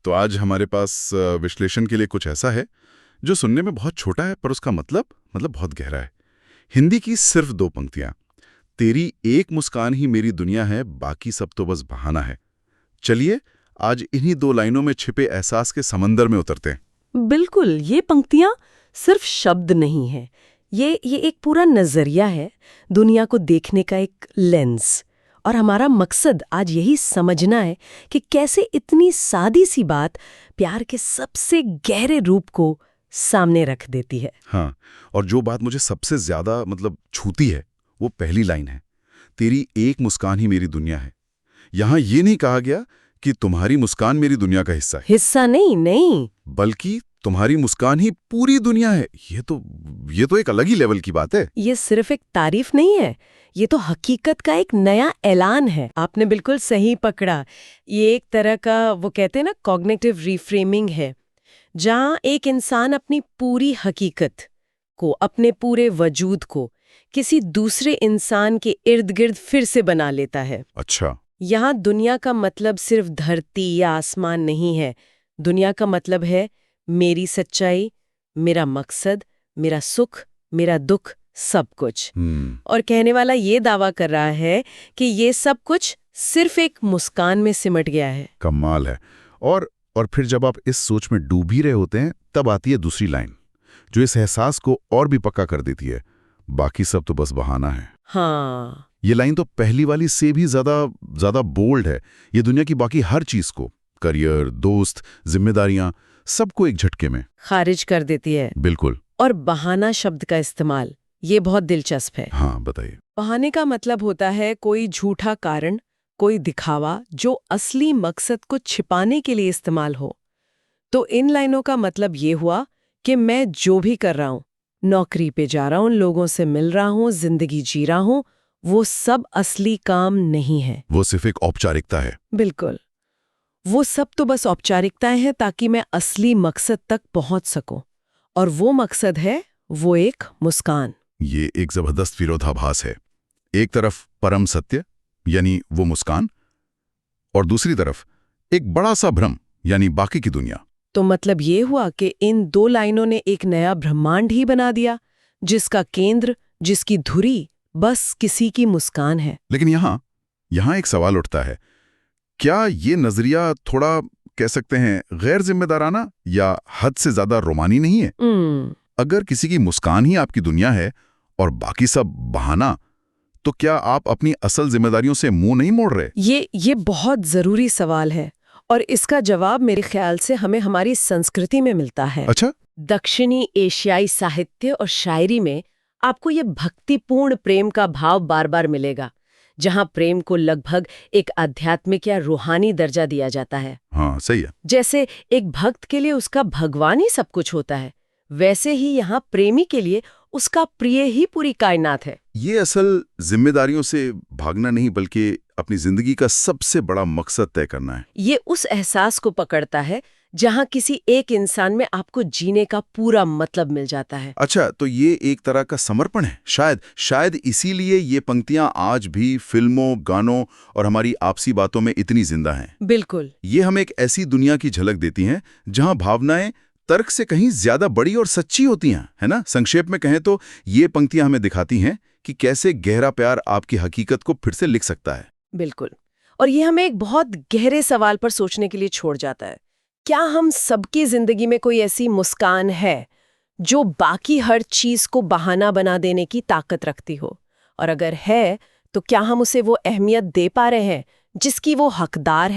तो आज हमारे पास विश्लेषण के लिए कुछ ऐसा है जो सुनने में बहुत छोटा है पर उसका मतलब बहुत गहरा है। हिंदी की सिर्फ 2 पंक्तियां, तेरी एक मुस्कान ही मेरी दुनिया है, बाकी सब तो बस बहाना है। चलिए आज इन्हीं 2 लाइनों में छिपे एहसास के समंदर में उतरते हैं। बिल्कुल, ये पंक्तियां सिर्फ शब्द नहीं है, ये एक पूरा नजरिया है, दुनिया को देखने का एक लेंस। और हमारा मकसद आज यही समझना है कि कैसे इतनी सादी सी बात प्यार के सबसे गहरे रूप को सामने रख देती है। हाँ, और जो बात मुझे सबसे ज्यादा छूती है वो पहली लाइन है, तेरी एक मुस्कान ही मेरी दुनिया है। यहां ये नहीं कहा गया कि तुम्हारी मुस्कान मेरी दुनिया का हिस्सा है। हिस्सा नहीं, बल्कि तुम्हारी मुस्कान ही पूरी दुनिया है। ये तो एक अलग ही लेवल की बात है। ये सिर्फ एक तारीफ नहीं है, ये तो हकीकत का एक नया ऐलान है। आपने बिल्कुल सही पकड़ा। ये एक तरह का, वो कहते हैं ना, कॉग्निटिव रिफ्रेमिंग है, जहां एक इंसान अपनी पूरी हकीकत को, अपने पूरे वजूद को किसी दूसरे इंसान के इर्द गिर्द फिर से बना लेता है। अच्छा, यहाँ दुनिया का मतलब सिर्फ धरती या आसमान नहीं है। दुनिया का मतलब है मेरी सच्चाई, मेरा मकसद, मेरा सुख, मेरा दुख, सब कुछ। और कहने वाला ये दावा कर रहा है कि ये सब कुछ सिर्फ एक मुस्कान में सिमट गया है। कमाल है। और फिर जब आप इस सोच में डूब ही रहे होते हैं, तब आती है दूसरी लाइन जो इस एहसास को और भी पक्का कर देती है, बाकी सब तो बस बहाना है। हाँ, ये लाइन तो पहली वाली से भी ज्यादा बोल्ड है। ये दुनिया की बाकी हर चीज को, करियर, दोस्त, जिम्मेदारियां, सबको एक झटके में खारिज कर देती है। बिल्कुल। और बहाना शब्द का इस्तेमाल ये बहुत दिलचस्प है। हाँ, बताइए। बहाने का मतलब होता है कोई झूठा कारण, कोई दिखावा जो असली मकसद को छिपाने के लिए इस्तेमाल हो। तो इन लाइनों का मतलब ये हुआ कि मैं जो भी कर रहा हूं, नौकरी पे जा रहा हूं, लोगों से मिल रहा हूं, जिंदगी जी रहा हूं, वो सब असली काम नहीं है। वो सिर्फ एक औपचारिकता है। बिल्कुल, वो सब तो बस औपचारिकताएं हैं ताकि मैं असली मकसद तक पहुंच सकूं। और वो मकसद है वो एक मुस्कान। ये एक जबरदस्त विरोधाभास है। एक तरफ परम सत्य यानी वो मुस्कान, और दूसरी तरफ एक बड़ा सा भ्रम यानी बाकी की दुनिया। तो मतलब ये हुआ कि इन 2 लाइनों ने एक नया ब्रह्मांड ही बना दिया, जिसका केंद्र, जिसकी धुरी बस किसी की मुस्कान है। लेकिन यहां एक सवाल उठता है, क्या ये नजरिया थोड़ा, कह सकते हैं, गैर जिम्मेदाराना या हद से ज्यादा रोमानी नहीं है? अगर किसी की मुस्कान ही आपकी दुनिया है और बाकी सब बहाना, तो क्या आप अपनी असल जिम्मेदारियों से मुंह नहीं मोड़ रहे? ये बहुत जरूरी सवाल है, और इसका जवाब मेरे ख्याल से हमें हमारी संस्कृति में मिलता है। अच्छा? दक्षिणी एशियाई साहित्य और शायरी में आपको ये भक्तिपूर्ण प्रेम का भाव बार बार मिलेगा, जहां प्रेम को लगभग एक आध्यात्मिक या रूहानी दर्जा दिया जाता है। हाँ, सही है। जैसे एक भक्त के लिए उसका भगवान ही सब कुछ होता है, वैसे ही यहाँ प्रेमी के लिए उसका प्रिय ही पूरी कायनात है। ये असल जिम्मेदारियों से भागना नहीं, बल्कि अपनी जिंदगी का सबसे बड़ा मकसद तय करना है। ये उस एहसास को पकड़ता है जहां किसी एक इंसान में आपको जीने का पूरा मतलब मिल जाता है। अच्छा, तो ये एक तरह का समर्पण है। शायद इसीलिए ये पंक्तियां आज भी फिल्मों, गानों और हमारी आपसी बातों में इतनी जिंदा हैं। बिल्कुल। ये हमें एक ऐसी दुनिया की झलक देती हैं जहां भावनाएं तर्क से कहीं ज्यादा बड़ी और सच्ची होती हैं, है ना? संक्षेप में कहें तो ये पंक्तियां हमें दिखाती हैं कि कैसे गहरा प्यार आपकी हकीकत को फिर से लिख सकता है। बिल्कुल। और ये हमें एक बहुत गहरे सवाल पर सोचने के लिए छोड़ जाता है। क्या हम सबकी जिंदगी में कोई ऐसी मुस्कान है जो बाकी हर चीज को बहाना बना देने की ताकत रखती हो? और अगर है, तो क्या हम उसे वो अहमियत दे पा रहे हैं जिसकी वो हकदार है?